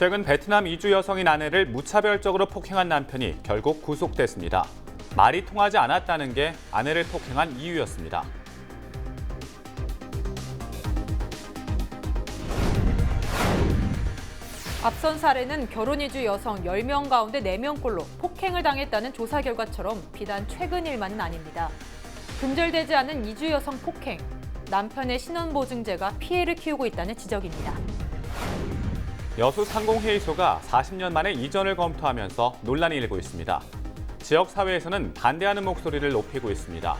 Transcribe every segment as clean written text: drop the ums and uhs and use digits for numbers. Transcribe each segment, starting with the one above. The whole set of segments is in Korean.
최근 베트남 이주 여성인 아내를 무차별적으로 폭행한 남편이 결국 구속됐습니다. 말이 통하지 않았다는 게 아내를 폭행한 이유였습니다. 앞선 사례는 결혼 이주 여성 10명 가운데 4명꼴로 폭행을 당했다는 조사 결과처럼 비단 최근 일만은 아닙니다. 근절되지 않은 이주 여성 폭행, 남편의 신원보증제가 피해를 키우고 있다는 지적입니다. 여수 상공회의소가 40년 만에 이전을 검토하면서 논란이 일고 있습니다. 지역 사회에서는 반대하는 목소리를 높이고 있습니다.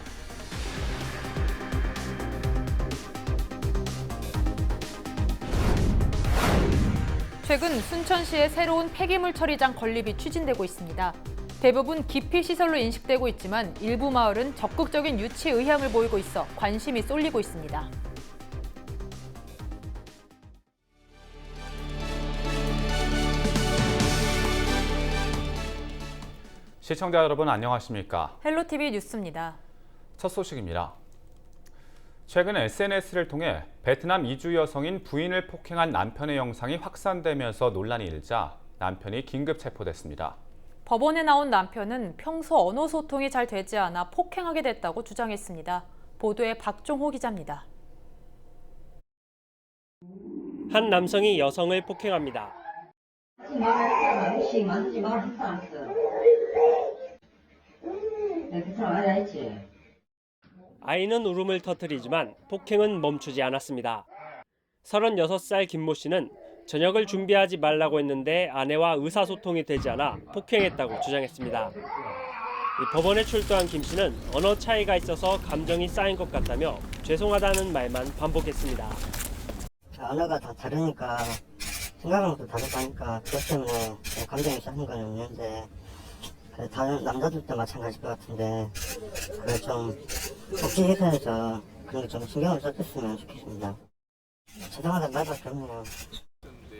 최근 순천시의 새로운 폐기물 처리장 건립이 추진되고 있습니다. 대부분 기피시설로 인식되고 있지만 일부 마을은 적극적인 유치 의향을 보이고 있어 관심이 쏠리고 있습니다. 시청자 여러분 안녕하십니까? 헬로티비 뉴스입니다. 첫 소식입니다. 최근 SNS를 통해 베트남 이주 여성인 부인을 폭행한 남편의 영상이 확산되면서 논란이 일자 남편이 긴급 체포됐습니다. 법원에 나온 남편은 평소 언어 소통이 잘 되지 않아 폭행하게 됐다고 주장했습니다. 보도에 박종호 기자입니다. 한 남성이 여성을 폭행합니다. 아이는 울음을 터뜨리지만 폭행은 멈추지 않았습니다. 36살 김모 씨는 저녁을 준비하지 말라고 했는데 아내와 의사소통이 되지 않아 폭행했다고 주장했습니다. 법원에 출두한 김 씨는 언어 차이가 있어서 감정이 쌓인 것 같다며 죄송하다는 말만 반복했습니다. 언어가 다 다르니까 생각하는 것도 다르다니까 그것 때문에 감정이 쌓인 건 없는데 다른 남자들도 마찬가지일 것 같은데 그걸 좀 복지회사에서 그런 게 좀 신경을 써줬으면 좋겠습니다. 죄송하다는 말밖에 없네요.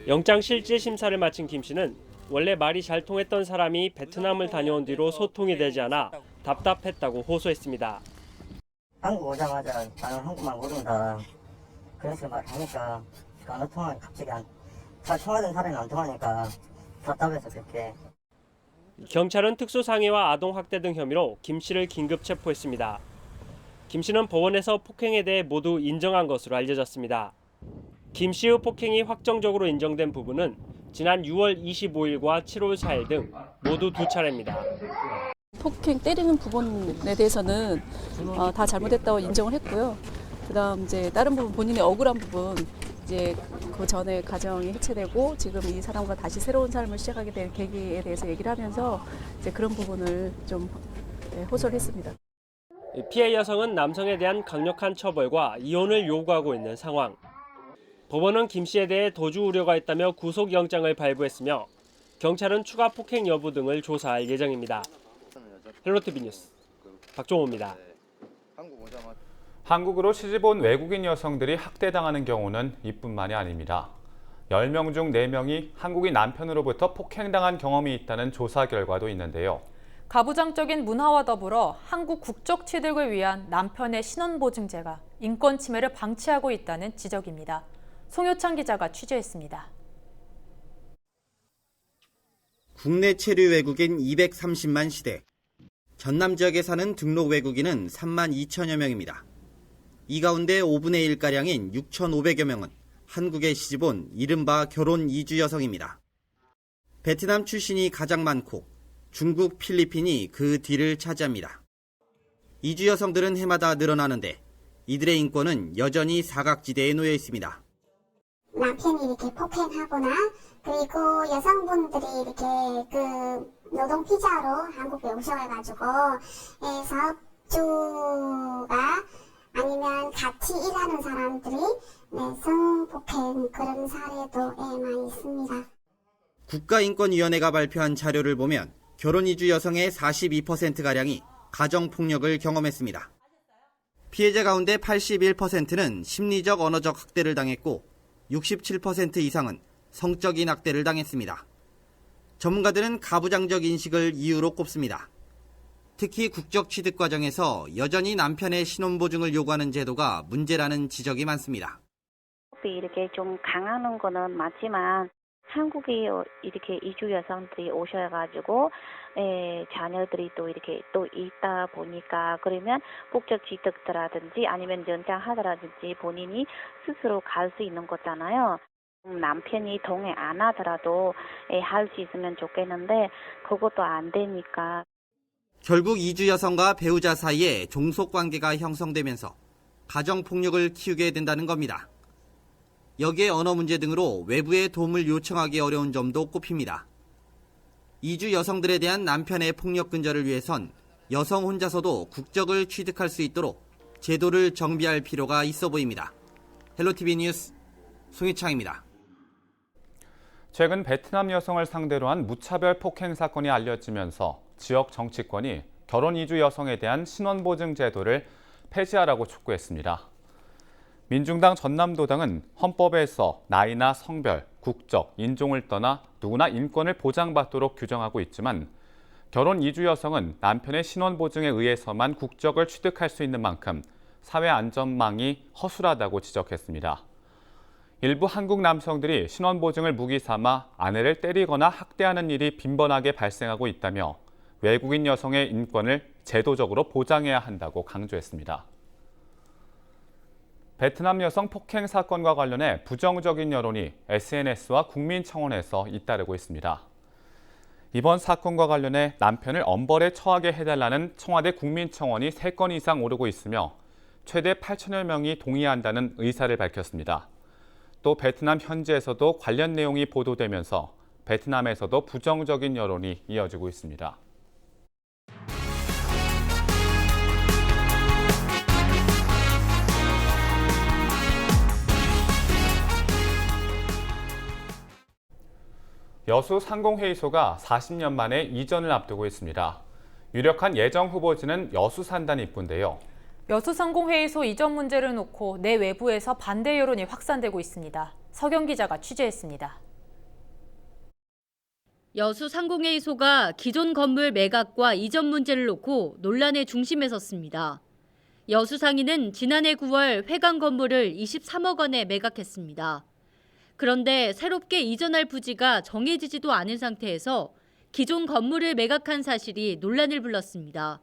영장 실질 심사를 마친 김 씨는 원래 말이 잘 통했던 사람이 베트남을 다녀온 뒤로 소통이 되지 않아 답답했다고 호소했습니다. 한국 오자마자 나는 한국말 모른다. 그래서 말하니까 언어 통화가 갑자기 잘 통하던 사람이 안 통하니까 답답해서 그렇게. 경찰은 특수상해와 아동학대 등 혐의로 김 씨를 긴급 체포했습니다. 김 씨는 법원에서 폭행에 대해 모두 인정한 것으로 알려졌습니다. 김 씨의 폭행이 확정적으로 인정된 부분은 지난 6월 25일과 7월 4일 등 모두 2차례입니다. 폭행 때리는 부분에 대해서는 다 잘못했다고 인정을 했고요. 그다음 이제 다른 부분 본인의 억울한 부분 이제 그 전에 가정이 해체되고 지금 이 사람과 다시 새로운 삶을 시작하게 된 계기에 대해서 얘기를 하면서 이제 그런 부분을 좀 호소를 했습니다. 피해 여성은 남성에 대한 강력한 처벌과 이혼을 요구하고 있는 상황. 법원은 김 씨에 대해 도주 우려가 있다며 구속영장을 발부했으며 경찰은 추가 폭행 여부 등을 조사할 예정입니다. 헬로티비 뉴스 박종호입니다. 한국으로 시집 온 외국인 여성들이 학대당하는 경우는 이뿐만이 아닙니다. 10명 중 4명이 한국인 남편으로부터 폭행당한 경험이 있다는 조사 결과도 있는데요. 가부장적인 문화와 더불어 한국 국적 취득을 위한 남편의 신원보증제가 인권 침해를 방치하고 있다는 지적입니다. 송효창 기자가 취재했습니다. 국내 체류 외국인 230만 시대, 전남 지역에 사는 등록 외국인은 3만 2천여 명입니다. 이 가운데 5분의 1가량인 6,500여 명은 한국에 시집온 이른바 결혼 이주 여성입니다. 베트남 출신이 가장 많고 중국, 필리핀이 그 뒤를 차지합니다. 이주 여성들은 해마다 늘어나는데 이들의 인권은 여전히 사각지대에 놓여 있습니다. 남편이 이렇게 폭행하거나 그리고 여성분들이 이렇게 그 노동 피자로 한국에 오셔가지고 사업주가 아니면 같이 일하는 사람들이 성폭행 그런 사례도 많이 있습니다. 국가인권위원회가 발표한 자료를 보면 결혼 이주 여성의 42%가량이 가정폭력을 경험했습니다. 피해자 가운데 81%는 심리적 언어적 학대를 당했고 67% 이상은 성적인 학대를 당했습니다. 전문가들은 가부장적 인식을 이유로 꼽습니다. 특히 국적 취득 과정에서 여전히 남편의 신원보증을 요구하는 제도가 문제라는 지적이 많습니다. 이렇게 좀 강하는 거는 맞지만 한국에 이렇게 이주 여성들이 오셔가지고 자녀들이 또 이렇게 또 있다 보니까 그러면 국적 취득자라든지 아니면 연장하더라든지 본인이 스스로 갈 수 있는 거잖아요. 남편이 동의 안 하더라도 할 수 있으면 좋겠는데 그것도 안 되니까. 결국 이주 여성과 배우자 사이에 종속관계가 형성되면서 가정폭력을 키우게 된다는 겁니다. 여기에 언어 문제 등으로 외부의 도움을 요청하기 어려운 점도 꼽힙니다. 이주 여성들에 대한 남편의 폭력 근절을 위해선 여성 혼자서도 국적을 취득할 수 있도록 제도를 정비할 필요가 있어 보입니다. 헬로티비 뉴스 송희창입니다. 최근 베트남 여성을 상대로 한 무차별 폭행 사건이 알려지면서 지역 정치권이 결혼 이주 여성에 대한 신원보증 제도를 폐지하라고 촉구했습니다. 민중당 전남도당은 헌법에서 나이나 성별, 국적, 인종을 떠나 누구나 인권을 보장받도록 규정하고 있지만 결혼 이주 여성은 남편의 신원보증에 의해서만 국적을 취득할 수 있는 만큼 사회 안전망이 허술하다고 지적했습니다. 일부 한국 남성들이 신원보증을 무기 삼아 아내를 때리거나 학대하는 일이 빈번하게 발생하고 있다며 외국인 여성의 인권을 제도적으로 보장해야 한다고 강조했습니다. 베트남 여성 폭행 사건과 관련해 부정적인 여론이 SNS와 국민청원에서 잇따르고 있습니다. 이번 사건과 관련해 남편을 엄벌에 처하게 해달라는 청와대 국민청원이 3건 이상 오르고 있으며 최대 8천여 명이 동의한다는 의사를 밝혔습니다. 또 베트남 현지에서도 관련 내용이 보도되면서 베트남에서도 부정적인 여론이 이어지고 있습니다. 여수 상공회의소가 40년 만에 이전을 앞두고 있습니다. 유력한 예정 후보지는 여수 산단 입구인데요. 여수 상공회의소 이전 문제를 놓고 내 외부에서 반대 여론이 확산되고 있습니다. 서경 기자가 취재했습니다. 여수 상공회의소가 기존 건물 매각과 이전 문제를 놓고 논란의 중심에 섰습니다. 여수 상인은 지난해 9월 회관 건물을 23억 원에 매각했습니다. 그런데 새롭게 이전할 부지가 정해지지도 않은 상태에서 기존 건물을 매각한 사실이 논란을 불렀습니다.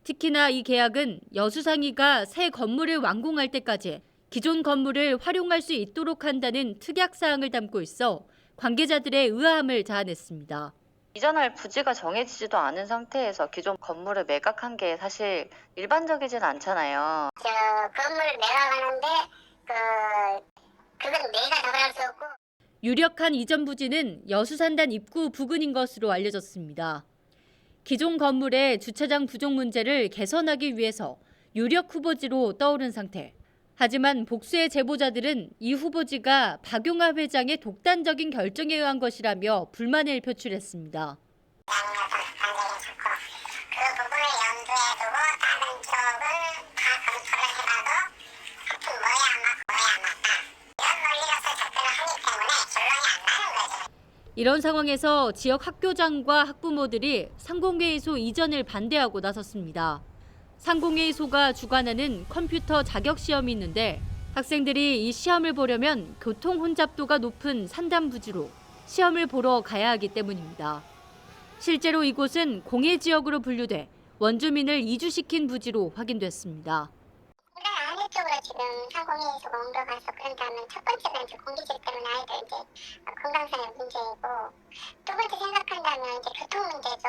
특히나 이 계약은 여수상이가 새 건물을 완공할 때까지 기존 건물을 활용할 수 있도록 한다는 특약사항을 담고 있어 관계자들의 의아함을 자아냈습니다. 이전할 부지가 정해지지도 않은 상태에서 기존 건물을 매각한 게 사실 일반적이진 않잖아요. 건물을 매각하는데 그건 내가 답할 수 없고. 유력한 이전 부지는 여수산단 입구 부근인 것으로 알려졌습니다. 기존 건물의 주차장 부족 문제를 개선하기 위해서 유력 후보지로 떠오른 상태. 하지만 복수의 제보자들은 이 후보지가 박용하 회장의 독단적인 결정에 의한 것이라며 불만을 표출했습니다. 그 부분을 염두에 두고 다른 쪽은 다 검토를 해봐도 하여튼 뭐야 안 맞다. 이런 논리로서 접근을 하기 때문에 결론이 안 나는 거죠. 이런 상황에서 지역 학교장과 학부모들이 상공회의소 이전을 반대하고 나섰습니다. 상공회의소가 주관하는 컴퓨터 자격 시험이 있는데 학생들이 이 시험을 보려면 교통 혼잡도가 높은 산단 부지로 시험을 보러 가야 하기 때문입니다. 실제로 이곳은 공해 지역으로 분류돼 원주민을 이주시킨 부지로 확인됐습니다. 어느 쪽으로 지금 상공회의소가 옮겨가서 그런다면 첫 번째는 이제 공기질 때문에 아이들 이제 건강상의 문제이고 두 번째 생각한다면 이제 교통 문제죠.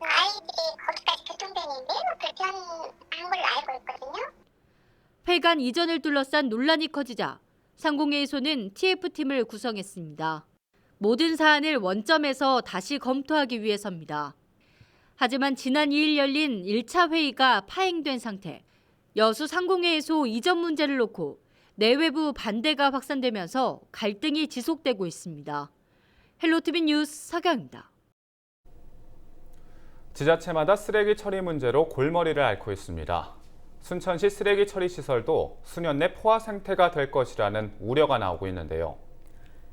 아이들이 거기까지 교통편이 매우 불편한 걸로 알고 있거든요. 회관 이전을 둘러싼 논란이 커지자 상공회의소는 TF팀을 구성했습니다. 모든 사안을 원점에서 다시 검토하기 위해서입니다. 하지만 지난 2일 열린 1차 회의가 파행된 상태. 여수 상공회의소 이전 문제를 놓고 내외부 반대가 확산되면서 갈등이 지속되고 있습니다. 헬로티비 뉴스 서경입니다. 지자체마다 쓰레기 처리 문제로 골머리를 앓고 있습니다. 순천시 쓰레기 처리 시설도 수년 내 포화 상태가 될 것이라는 우려가 나오고 있는데요.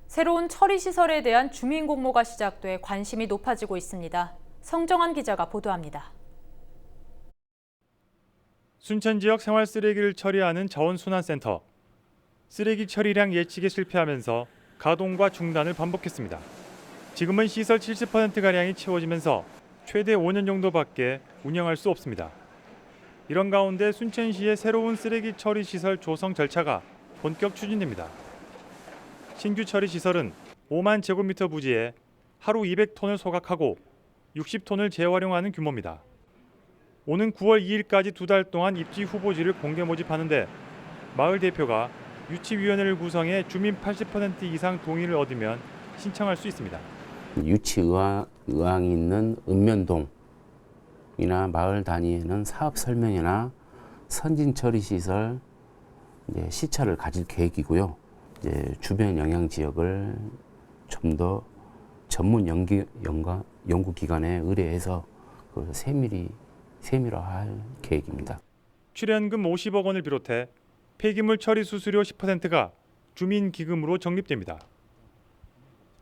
새로운 처리 시설에 대한 주민 공모가 시작돼 관심이 높아지고 있습니다. 성정환 기자가 보도합니다. 순천 지역 생활 쓰레기를 처리하는 자원순환센터. 쓰레기 처리량 예측에 실패하면서 가동과 중단을 반복했습니다. 지금은 시설 70%가량이 채워지면서 최대 5년 정도밖에 운영할 수 없습니다. 이런 가운데 순천시의 새로운 쓰레기 처리 시설 조성 절차가 본격 추진됩니다. 신규 처리 시설은 5만 제곱미터 부지에 하루 200톤을 소각하고 60톤을 재활용하는 규모입니다. 오는 9월 2일까지 2달 동안 입지 후보지를 공개 모집하는데 마을 대표가 유치위원회를 구성해 주민 80% 이상 동의를 얻으면 신청할 수 있습니다. 유치 의왕이 있는 읍면동이나 마을 단위에는 사업 설명회나 선진 처리 시설 시설을 가질 계획이고요. 주변 영향 지역을 좀 더 전문 연구 기관에 의뢰해서 세밀화할 계획입니다. 출연금 50억 원을 비롯해 폐기물 처리 수수료 10%가 주민 기금으로 적립됩니다.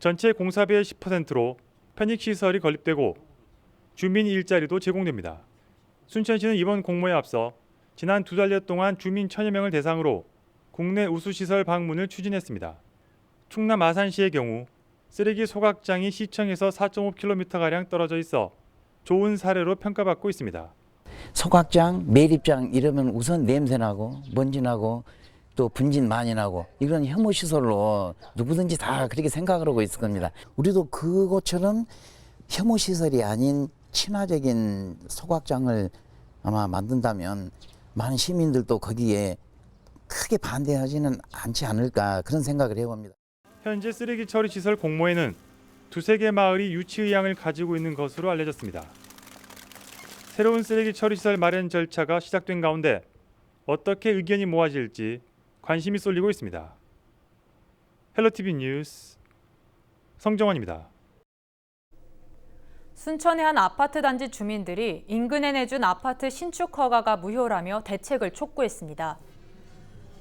전체 공사비의 10%로 편익 시설이 건립되고 주민 일자리도 제공됩니다. 순천시는 이번 공모에 앞서 지난 2달여 동안 주민 1000여 명을 대상으로 국내 우수 시설 방문을 추진했습니다. 충남 아산시의 경우 쓰레기 소각장이 시청에서 4.5km가량 떨어져 있어 좋은 사례로 평가받고 있습니다. 소각장, 매립장 이러면 우선 냄새나고 먼지나고 또 분진 많이 나고 이런 혐오시설로 누구든지 다 그렇게 생각을 하고 있을 겁니다. 우리도 그것처럼 혐오시설이 아닌 친화적인 소각장을 아마 만든다면 많은 시민들도 거기에 크게 반대하지는 않지 않을까 그런 생각을 해봅니다. 현재 쓰레기 처리 시설 공모에는 2-3개 마을이 유치 의향을 가지고 있는 것으로 알려졌습니다. 새로운 쓰레기 처리 시설 마련 절차가 시작된 가운데 어떻게 의견이 모아질지 관심이 쏠리고 있습니다. 헬로티비 뉴스 성정원입니다. 순천의 한 아파트 단지 주민들이 인근에 내준 아파트 신축 허가가 무효라며 대책을 촉구했습니다.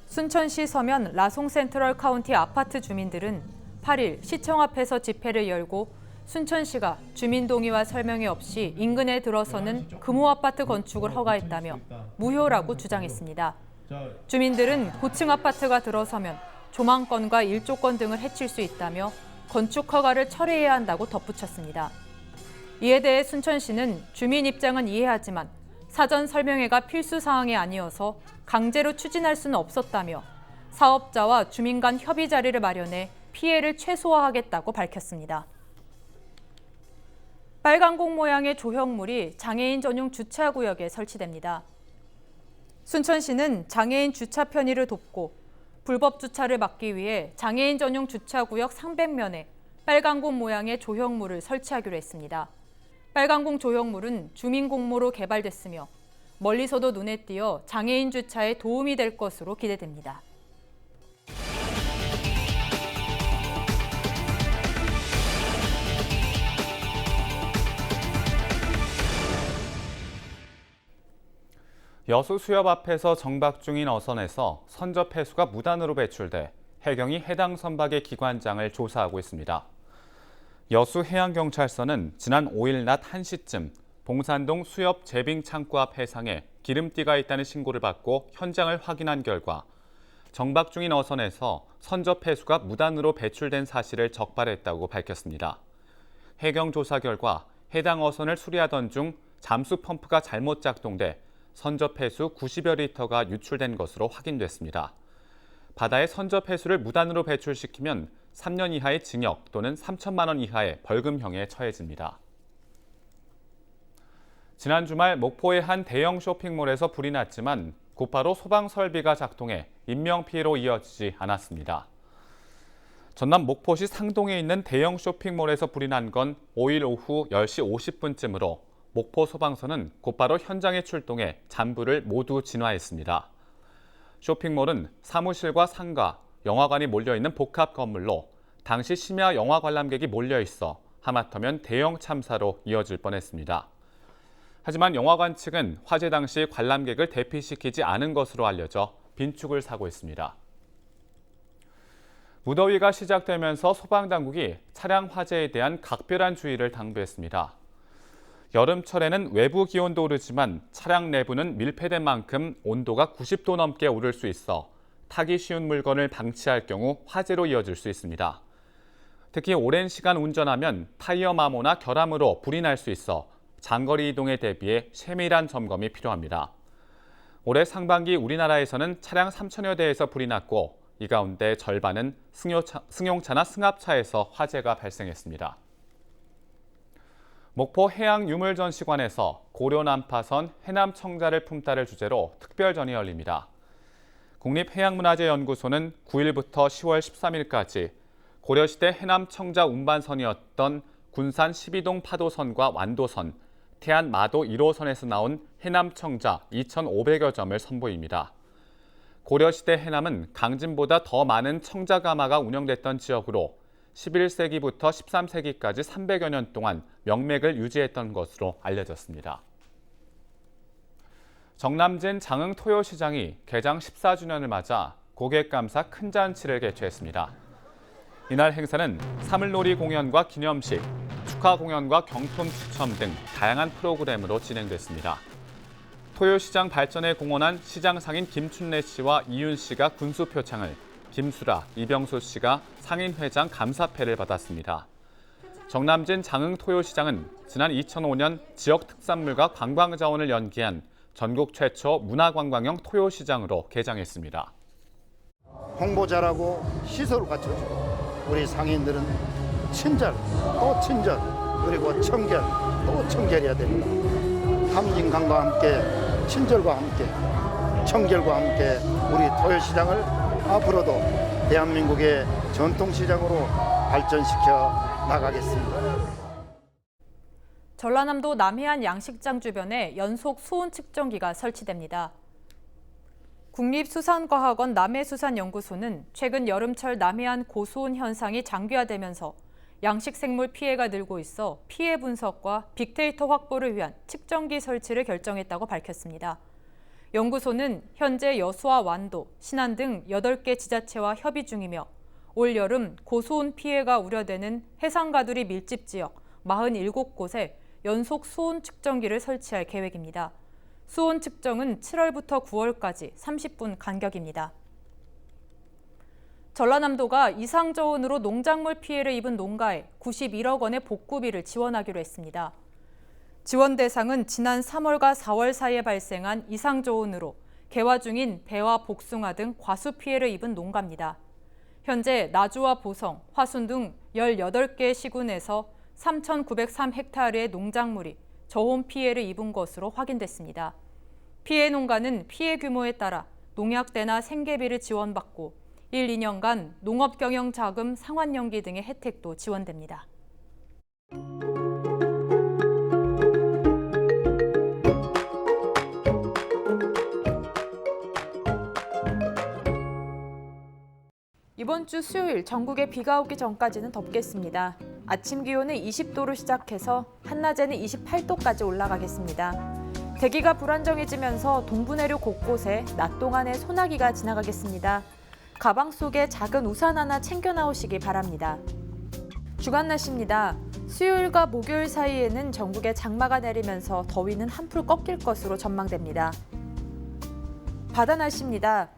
순천시 서면 라송 센트럴 카운티 아파트 주민들은 8일 시청 앞에서 집회를 열고 순천시가 주민 동의와 설명이 없이 인근에 들어서는 금호아파트 건축을 허가했다며 무효라고 주장했습니다. 주민들은 고층 아파트가 들어서면 조망권과 일조권 등을 해칠 수 있다며 건축 허가를 철회해야 한다고 덧붙였습니다. 이에 대해 순천시는 주민 입장은 이해하지만 사전 설명회가 필수 사항이 아니어서 강제로 추진할 수는 없었다며 사업자와 주민 간 협의 자리를 마련해 피해를 최소화하겠다고 밝혔습니다. 빨간공 모양의 조형물이 장애인 전용 주차구역에 설치됩니다. 순천시는 장애인 주차 편의를 돕고 불법 주차를 막기 위해 장애인 전용 주차구역 상백면에 빨간공 모양의 조형물을 설치하기로 했습니다. 빨간공 조형물은 주민 공모로 개발됐으며 멀리서도 눈에 띄어 장애인 주차에 도움이 될 것으로 기대됩니다. 여수 수협 앞에서 정박 중인 어선에서 선접 해수가 무단으로 배출돼 해경이 해당 선박의 기관장을 조사하고 있습니다. 여수해양경찰서는 지난 5일 낮 1시쯤 봉산동 수협 제빙 창고 앞 해상에 기름띠가 있다는 신고를 받고 현장을 확인한 결과 정박 중인 어선에서 선접 해수가 무단으로 배출된 사실을 적발했다고 밝혔습니다. 해경 조사 결과 해당 어선을 수리하던 중 잠수 펌프가 잘못 작동돼 선접 해수 90여 리터가 유출된 것으로 확인됐습니다. 바다에 선접 해수를 무단으로 배출시키면 3년 이하의 징역 또는 3천만 원 이하의 벌금형에 처해집니다. 지난 주말 목포의 한 대형 쇼핑몰에서 불이 났지만 곧바로 소방 설비가 작동해 인명피해로 이어지지 않았습니다. 전남 목포시 상동에 있는 대형 쇼핑몰에서 불이 난 건 5일 오후 10시 50분쯤으로 목포 소방서는 곧바로 현장에 출동해 잔불을 모두 진화했습니다. 쇼핑몰은 사무실과 상가, 영화관이 몰려있는 복합 건물로 당시 심야 영화 관람객이 몰려있어 하마터면 대형 참사로 이어질 뻔했습니다. 하지만 영화관 측은 화재 당시 관람객을 대피시키지 않은 것으로 알려져 빈축을 사고 있습니다. 무더위가 시작되면서 소방당국이 차량 화재에 대한 각별한 주의를 당부했습니다. 여름철에는 외부 기온도 오르지만 차량 내부는 밀폐된 만큼 온도가 90도 넘게 오를 수 있어 타기 쉬운 물건을 방치할 경우 화재로 이어질 수 있습니다. 특히 오랜 시간 운전하면 타이어 마모나 결함으로 불이 날 수 있어 장거리 이동에 대비해 세밀한 점검이 필요합니다. 올해 상반기 우리나라에서는 차량 3천여 대에서 불이 났고 이 가운데 절반은 승용차나 승합차에서 화재가 발생했습니다. 목포 해양유물전시관에서 고려 난파선 해남 청자를 품다를 주제로 특별전이 열립니다. 국립해양문화재연구소는 9일부터 10월 13일까지 고려시대 해남 청자 운반선이었던 군산 12동 파도선과 완도선, 태안 마도 1호선에서 나온 해남 청자 2,500여 점을 선보입니다. 고려시대 해남은 강진보다 더 많은 청자 가마가 운영됐던 지역으로 11세기부터 13세기까지 300여 년 동안 명맥을 유지했던 것으로 알려졌습니다. 정남진 장흥 토요시장이 개장 14주년을 맞아 고객 감사 큰 잔치를 개최했습니다. 이날 행사는 사물놀이 공연과 기념식, 축하 공연과 경품 추첨 등 다양한 프로그램으로 진행됐습니다. 토요시장 발전에 공헌한 시장 상인 김춘래 씨와 이윤 씨가 군수 표창을, 김수라, 이병수 씨가 상인회장 감사패를 받았습니다. 정남진 장흥 토요시장은 지난 2005년 지역 특산물과 관광자원을 연계한 전국 최초 문화관광형 토요시장으로 개장했습니다. 홍보 잘하고 시설을 갖춰주고 우리 상인들은 친절 또 친절 그리고 청결 또 청결해야 됩니다. 함진강과 함께 친절과 함께 청결과 함께 우리 토요시장을 앞으로도 대한민국의 전통시장으로 발전시켜 나가겠습니다. 전라남도 남해안 양식장 주변에 연속 수온 측정기가 설치됩니다. 국립수산과학원 남해수산연구소는 최근 여름철 남해안 고수온 현상이 장기화되면서 양식생물 피해가 늘고 있어 피해 분석과 빅데이터 확보를 위한 측정기 설치를 결정했다고 밝혔습니다. 연구소는 현재 여수와 완도, 신안 등 8개 지자체와 협의 중이며 올 여름 고수온 피해가 우려되는 해상가두리 밀집 지역 47곳에 연속 수온 측정기를 설치할 계획입니다. 수온 측정은 7월부터 9월까지 30분 간격입니다. 전라남도가 이상저온으로 농작물 피해를 입은 농가에 91억 원의 복구비를 지원하기로 했습니다. 지원 대상은 지난 3월과 4월 사이에 발생한 이상저온으로 개화 중인 배와 복숭아 등 과수 피해를 입은 농가입니다. 현재 나주와 보성, 화순 등 18개의 시군에서 3,903헥타르의 농작물이 저온 피해를 입은 것으로 확인됐습니다. 피해 농가는 피해 규모에 따라 농약대나 생계비를 지원받고 1, 2년간 농업경영자금 상환연기 등의 혜택도 지원됩니다. 이번 주 수요일 전국에 비가 오기 전까지는 덥겠습니다. 아침 기온은 20도로 시작해서 한낮에는 28도까지 올라가겠습니다. 대기가 불안정해지면서 동부내륙 곳곳에 낮 동안에 소나기가 지나가겠습니다. 가방 속에 작은 우산 하나 챙겨 나오시기 바랍니다. 주간 날씨입니다. 수요일과 목요일 사이에는 전국에 장마가 내리면서 더위는 한풀 꺾일 것으로 전망됩니다. 바다 날씨입니다.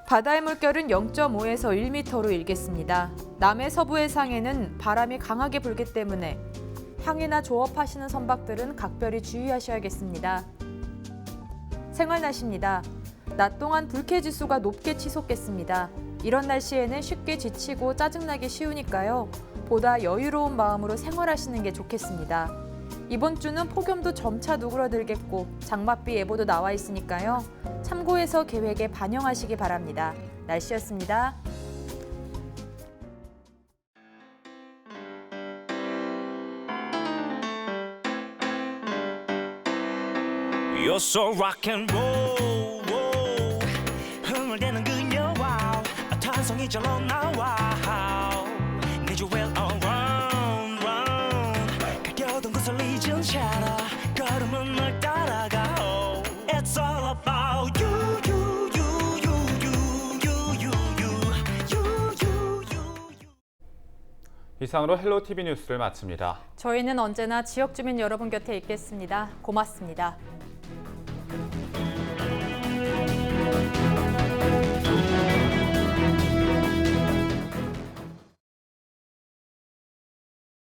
바다의 물결은 0.5에서 1m로 일겠습니다. 남해 서부 해상에는 바람이 강하게 불기 때문에 향이나 조업하시는 선박들은 각별히 주의하셔야겠습니다. 생활 날씨입니다. 낮 동안 불쾌지수가 높게 치솟겠습니다. 이런 날씨에는 쉽게 지치고 짜증나기 쉬우니까요. 보다 여유로운 마음으로 생활하시는 게 좋겠습니다. 이번 주는 폭염도 점차 누그러들겠고 장맛비 예보도 나와 있으니까요. 참고해서 계획에 반영하시기 바랍니다. 날씨였습니다. You're so rock and roll, roll. 흥을 대는 그녀와 탄성이 절로 나와 Need you well around, round. 가려던 곳을 잊은 채로 걸음은 널 따라가 It's all about you, you, you, you, you, you, you, you, you, you. 이상으로 헬로티비 뉴스를 마칩니다. 저희는 언제나 지역 주민 여러분 곁에 있겠습니다. 고맙습니다.